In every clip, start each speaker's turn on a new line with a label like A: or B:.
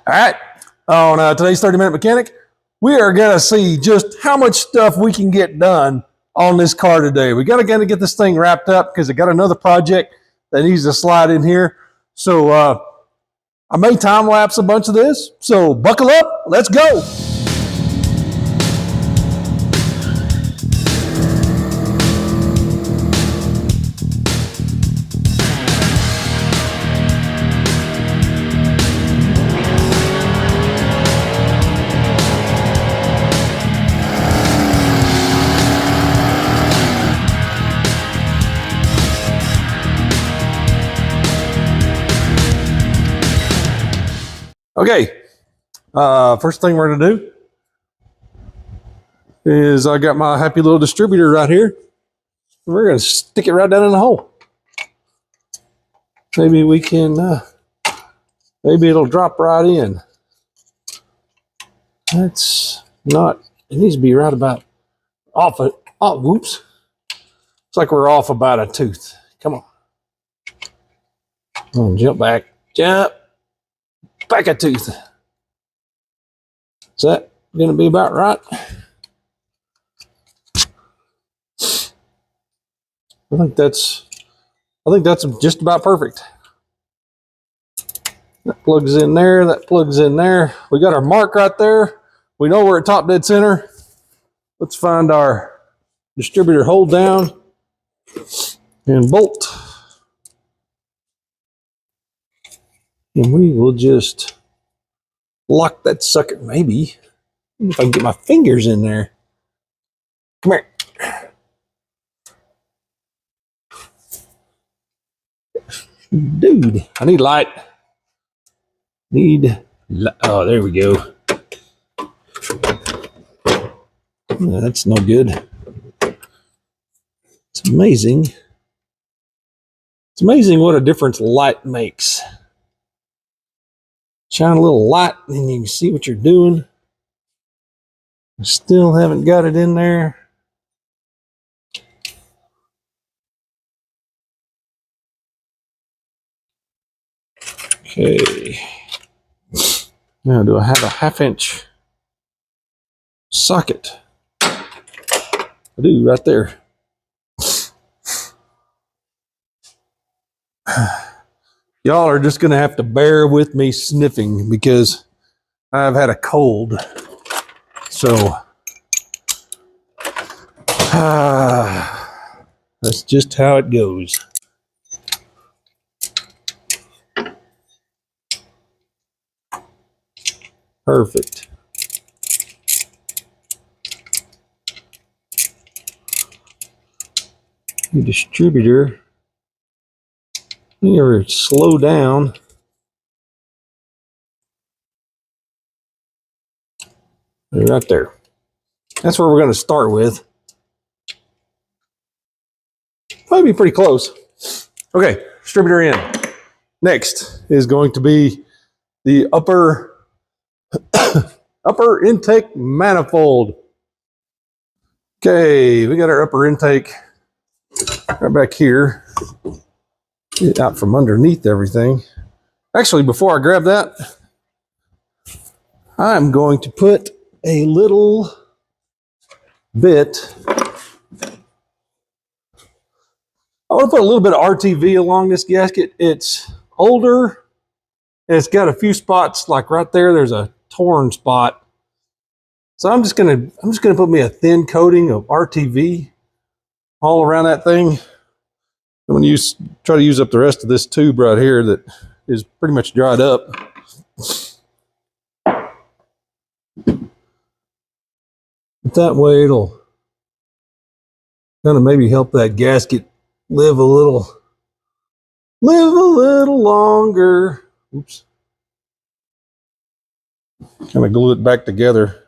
A: All right, on today's 30-minute mechanic, we are going to see just how much stuff we can get done on this car today. We got to get this thing wrapped up because I got another project that needs to slide in here. So I may time lapse a bunch of this. So buckle up, let's go. Okay, first thing we're gonna do is I got my happy little distributor right here. We're gonna stick it right down in the hole. Maybe we can, maybe it'll drop right in. That's not, it needs to be right about off it. Oh, whoops. It's like we're off about a tooth. Come on. Come on, jump back, jump. Back a tooth. Is that going to be about right? I think that's just about perfect. That plugs in there. That plugs in there. We got our mark right there. We know we're at top dead center. Let's find our distributor hold down and bolt. And we will just lock that sucker, maybe. If I can get my fingers in there. Come here. Dude, I need light. Oh, there we go. No, that's no good. It's amazing. It's amazing what a difference light makes. Shine a little light and you can see what you're doing. I still haven't got it in there. Okay. Now, do I have a 1/2-inch socket? I do, right there. Y'all are just going to have to bear with me sniffing because I've had a cold. So, that's just how it goes. Perfect. The distributor. You ever slow down? Right there. That's where we're going to start with. Probably be pretty close. Okay, distributor in. Next is going to be the upper intake manifold. Okay, we got our upper intake right back here. Get it out from underneath everything. Actually, before I grab that, I'm going to put a little bit. I want to put a little bit of RTV along this gasket. It's older, and it's got a few spots like right there. There's a torn spot. So I'm just gonna put me a thin coating of RTV all around that thing. I'm gonna try to use up the rest of this tube right here that is pretty much dried up. But that way it'll kind of maybe help that gasket live a little longer. Oops. Kind of glue it back together.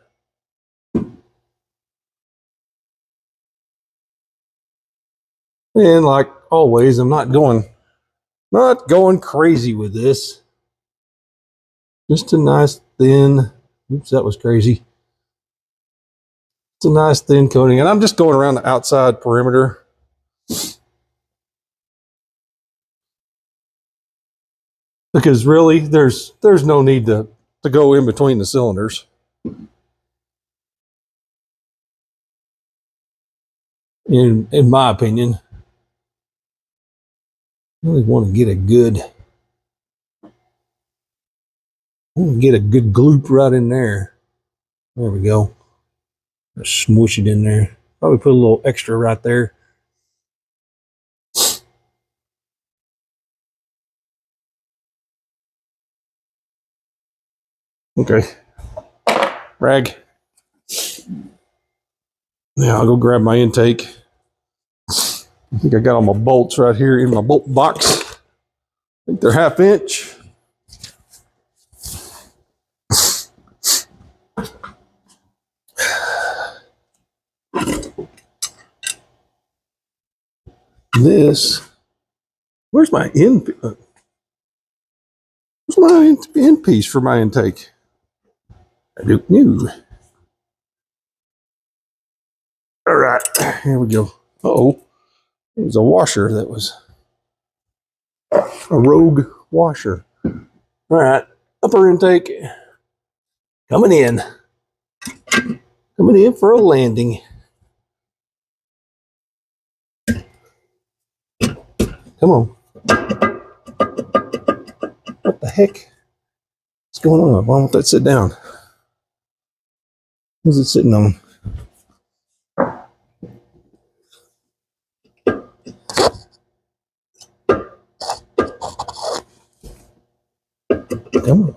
A: And like always, I'm not going crazy with this. Just a nice thin, oops, that was crazy. It's a nice thin coating, and I'm just going around the outside perimeter. Because really, there's no need to to go in between the cylinders. In my opinion, I really want to get a good gloop right in there. There we go. Just smoosh it in there. Probably put a little extra right there. Okay. Rag. Now I'll go grab my intake. I think I got all my bolts right here in my bolt box. I think they're 1/2 inch. This, where's my end piece for my intake? I don't know. All right, here we go. Uh-oh, it was a washer that was a rogue washer. All right, upper intake coming in for a landing. Come on. What the heck is going on? Why won't that sit down? What's it sitting on? Come on.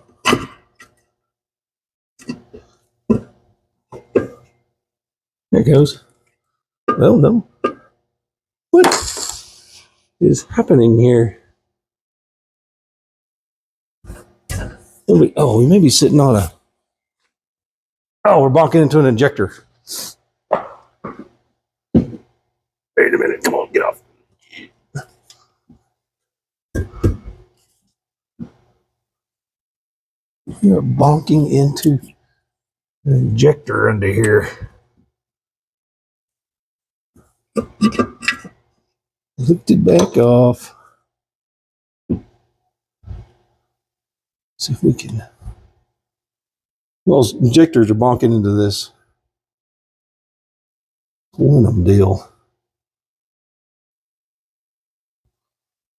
A: There it goes. Well, no. What is happening here? We may be sitting on a... Oh, we're bonking into an injector. Wait a minute. Come on, get off. You're bonking into an injector under here. Lift it back off. See if we can... Well, injectors are bonking into this aluminum deal.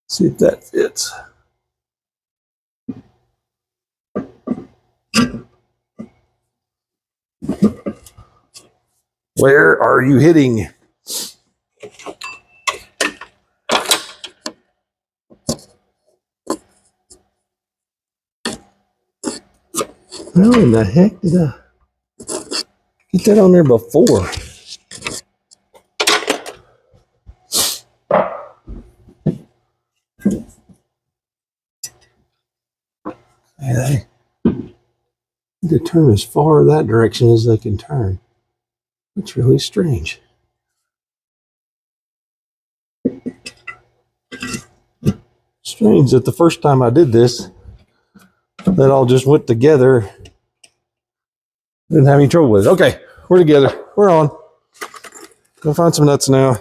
A: See if that fits. Where are you hitting? How in the heck did I get that on there before? They need to turn as far that direction as they can turn. That's really strange. Strange that the first time I did this, that all just went together. Didn't have any trouble with it. Okay, we're together. We're on. Go find some nuts now.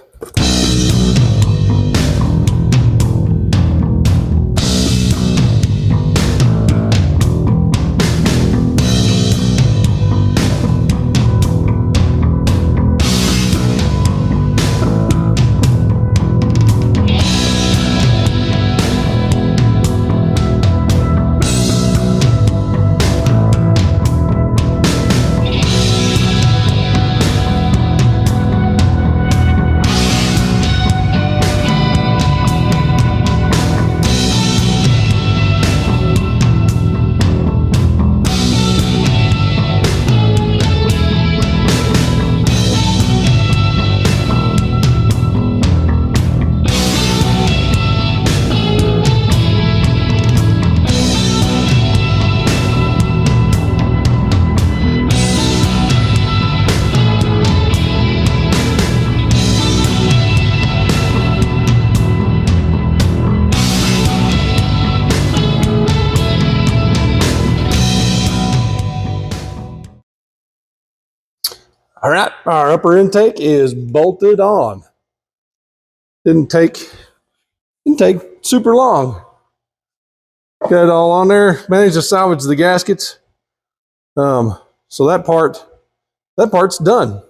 A: All right, our upper intake is bolted on. Didn't take super long. Got it all on there. Managed to salvage the gaskets. So that part's done.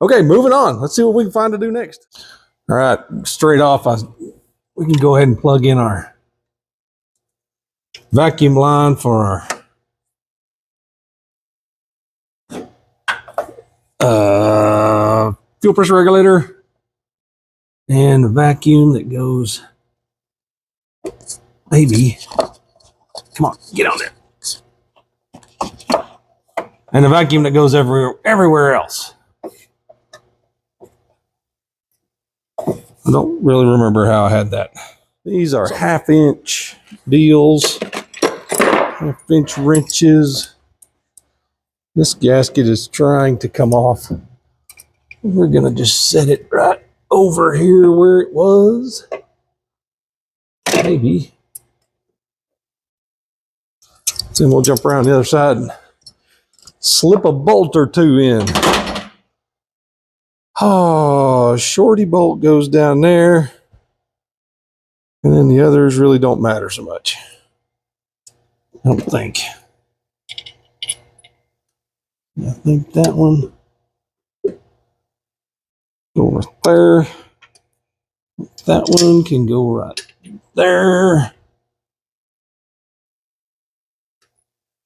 A: Okay, moving on. Let's see what we can find to do next. All right, straight off, we can go ahead and plug in our vacuum line for our fuel pressure regulator and the vacuum that goes, maybe, come on, get on there. And the vacuum that goes everywhere else. I don't really remember how I had that. These are 1/2-inch deals, 1/2-inch wrenches. This gasket is trying to come off. We're gonna just set it right over here where it was. Maybe. Then we'll jump around the other side and slip a bolt or two in. Oh, shorty bolt goes down there. And then the others really don't matter so much. I don't think. I think that one go right there. That one can go right there.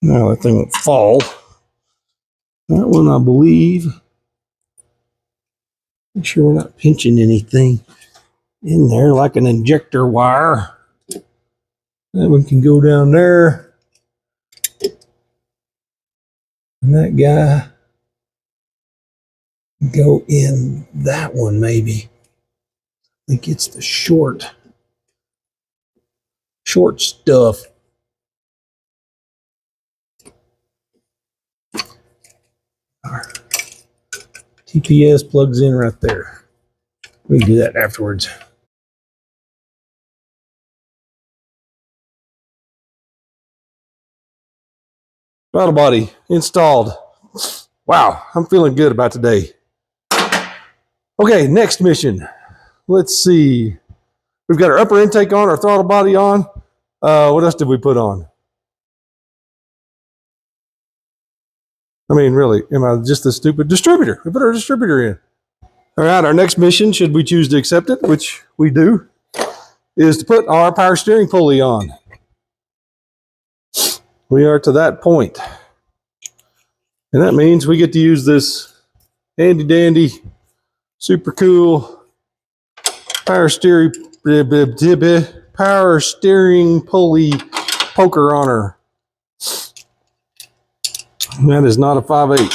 A: Now that thing won't fall. That one, I believe. Make sure we're not pinching anything in there like an injector wire. That one can go down there. And that guy can go in that one maybe. I think it's the short stuff. Our TPS plugs in right there. We can do that afterwards. Throttle body installed. Wow, I'm feeling good about today. Okay, next mission. Let's see. We've got our upper intake on, our throttle body on. What else did we put on? I mean, really, am I just a stupid distributor? We put our distributor in. All right, our next mission, should we choose to accept it, which we do, is to put our power steering pulley on. We are to that point. And that means we get to use this handy dandy, super cool power steering pulley poker on her. That is not a 5/8.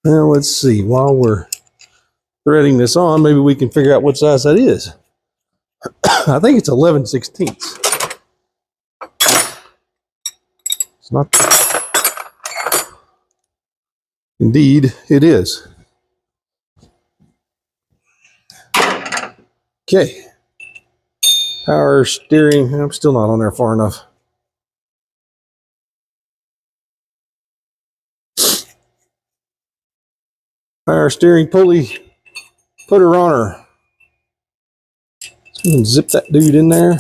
A: Now let's see, while we're threading this on, maybe we can figure out what size that is. I think it's 11/16. It's not. Indeed, it is. Okay. Power steering. I'm still not on there far enough. Power steering pulley. Put her on her. So we can zip that dude in there.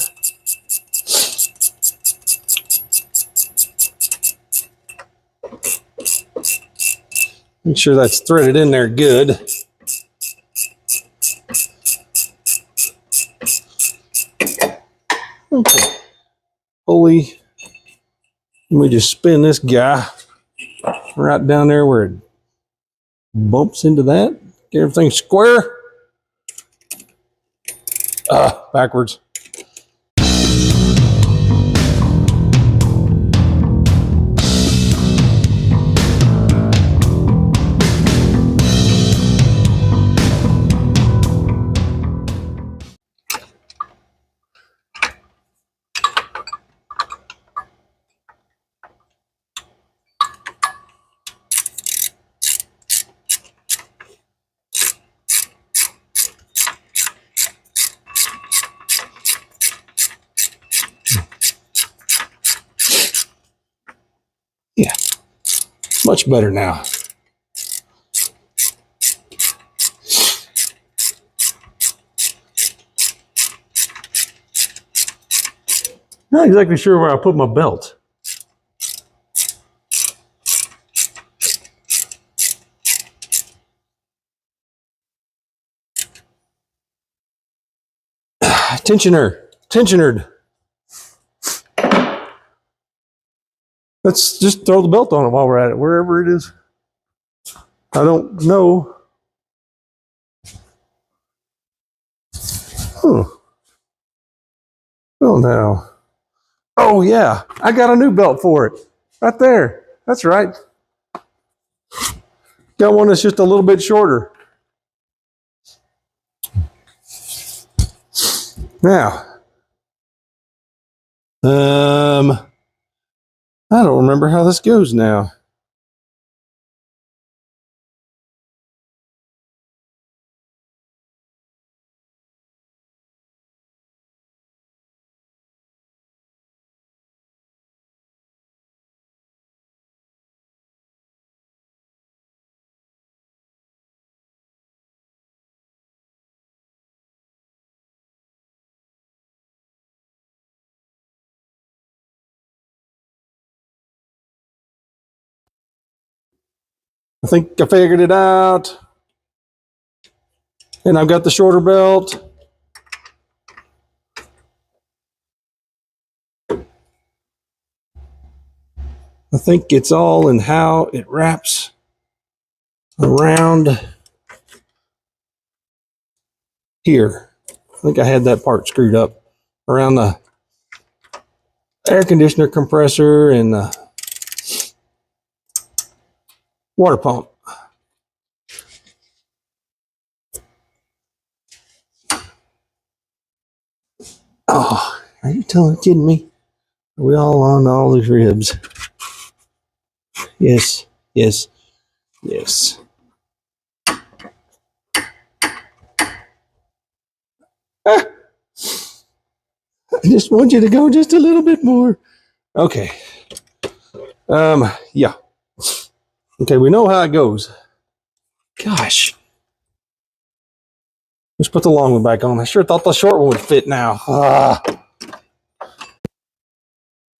A: Make sure that's threaded in there good. Okay. Pulley. And we just spin this guy right down there where it bumps into that. Get everything square. Backwards. Yeah, much better now. Not exactly sure where I put my belt. tensioner. Let's just throw the belt on it while we're at it, wherever it is. I don't know. Oh no. Oh yeah, I got a new belt for it. Right there. That's right. Got one that's just a little bit shorter. Now, I don't remember how this goes now. I think I figured it out. And I've got the shorter belt. I think it's all in how it wraps around here. I think I had that part screwed up around the air conditioner compressor and the water pump. Oh, are you kidding me? Are we all on all these ribs? Yes, yes, yes. Ah, I just want you to go just a little bit more. Okay. Yeah. Okay, we know how it goes. Gosh. Let's put the long one back on. I sure thought the short one would fit now.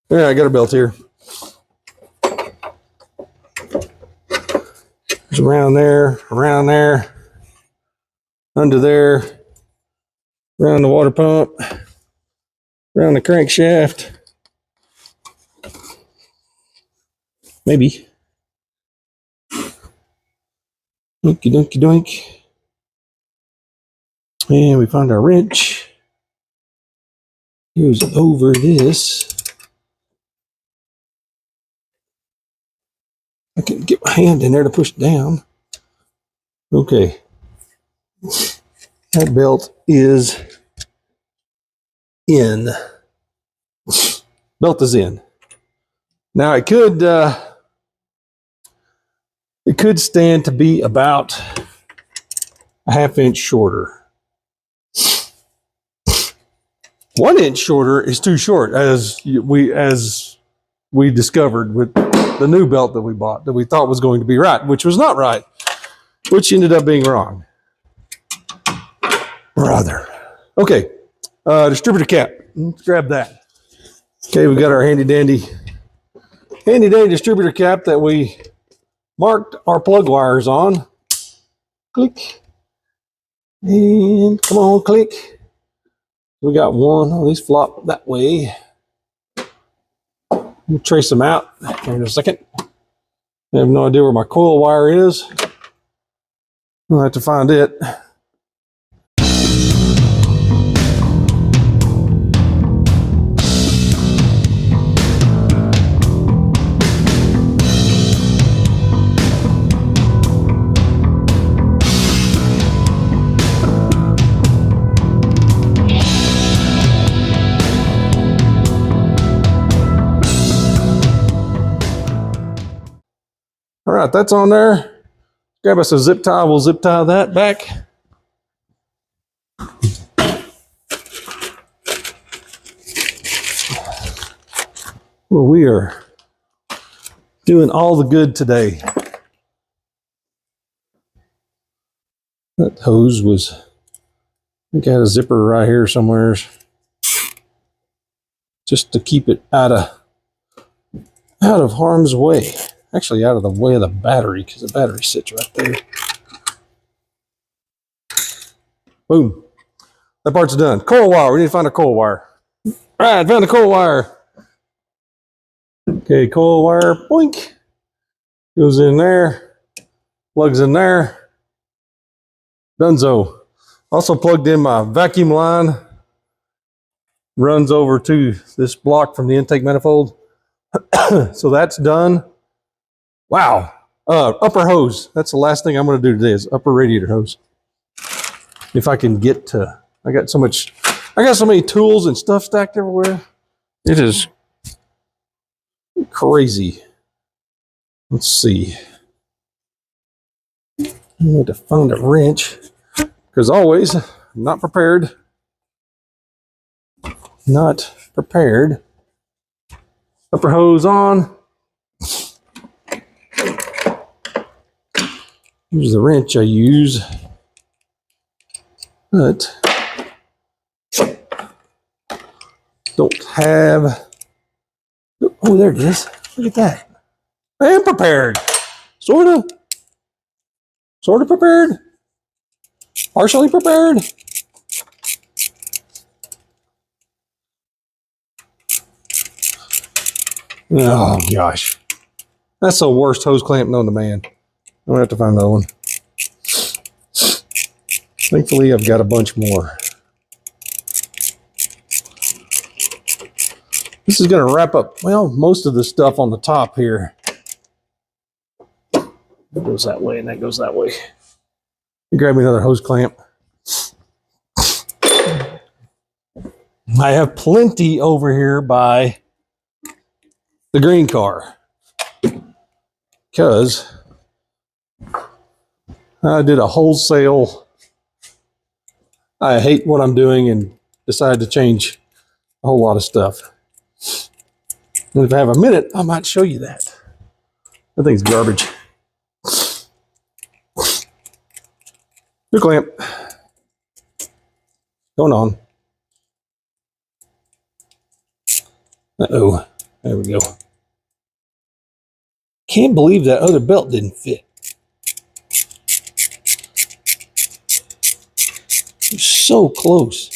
A: Yeah, I got a belt here. It's around there, under there, around the water pump, around the crankshaft. Maybe. Doinky doinky doink. And we found our wrench. Goes over this. I can get my hand in there to push down. Okay. That belt is in. Belt is in. Now it could stand to be about a ½ inch shorter. 1 inch shorter is too short, as we discovered with the new belt that we bought, that we thought was going to be right, which was not right, which ended up being wrong. Rather. Okay, distributor cap. Let's grab that. Okay, we got our handy dandy distributor cap that we marked our plug wires on. Click. And come on, click. We got one. Oh, these flop that way. We'll trace them out in a second. I have no idea where my coil wire is. We'll have to find it. All right, that's on there. Grab us a zip tie. We'll zip tie that back. Well, we are doing all the good today. That hose was, I think I had a zipper right here somewhere, just to keep it out of harm's way. Actually, out of the way of the battery, because the battery sits right there. Boom. That part's done. Coil wire. We need to find a coil wire. All right, found the coil wire. Okay, coil wire. Boink. Goes in there. Plugs in there. Dunzo. Also plugged in my vacuum line. Runs over to this block from the intake manifold. So that's done. Wow. Upper hose. That's the last thing I'm going to do today is upper radiator hose. If I can get to, I got so many tools and stuff stacked everywhere. It is crazy. Let's see. I need to find a wrench because always I'm not prepared. Not prepared. Upper hose on. Here's the wrench I use. But don't have. Oh, there it is. Look at that. I am prepared. Sort of prepared. Partially prepared. Oh gosh. That's the worst hose clamp known to man. I'm gonna have to find another one. Thankfully, I've got a bunch more. This is going to wrap up, well, most of the stuff on the top here. That goes that way and that goes that way. Grab me another hose clamp. I have plenty over here by the green car because I did a wholesale. I hate what I'm doing and decided to change a whole lot of stuff. And if I have a minute, I might show you that. That thing's garbage. New clamp. Going on. Uh-oh. There we go. Can't believe that other belt didn't fit. It's so close.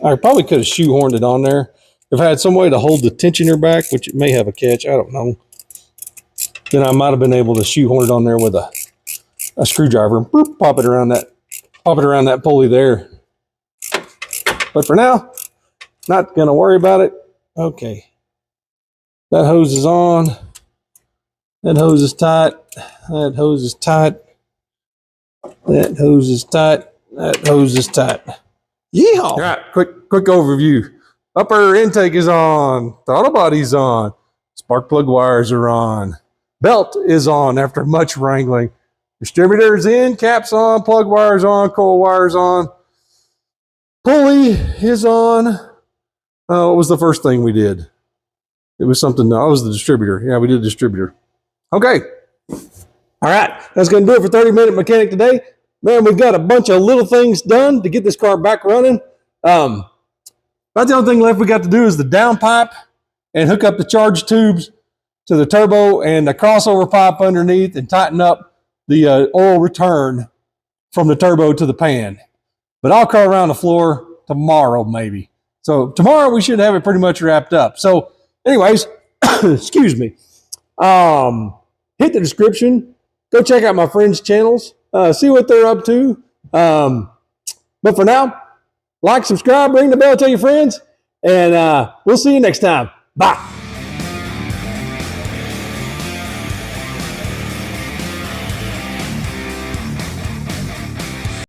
A: I probably could have shoehorned it on there. If I had some way to hold the tensioner back, which it may have a catch, I don't know, then I might have been able to shoehorn it on there with a screwdriver and boop, pop it around that pulley there. But for now, not gonna worry about it. Okay. That hose is on. That hose is tight. That hose is tight. That hose is tight. That hose is tight. Yeehaw! All right, quick overview. Upper intake is on. Throttle body's on. Spark plug wires are on. Belt is on after much wrangling. Distributor's in, caps on, plug wires on, coil wires on. Pulley is on. What was the first thing we did? It was something, no, it was the distributor. Yeah, we did the distributor. Okay. All right, that's going to do it for 30-Minute Mechanic today. Man, we've got a bunch of little things done to get this car back running. About the only thing left we got to do is the downpipe and hook up the charge tubes to the turbo and the crossover pipe underneath and tighten up the oil return from the turbo to the pan. But I'll crawl around the floor tomorrow maybe. So tomorrow we should have it pretty much wrapped up. So anyways, excuse me. Hit the description. Go check out my friends' channels. See what they're up to. But for now, like, subscribe, ring the bell, tell your friends, and we'll see you next time. Bye.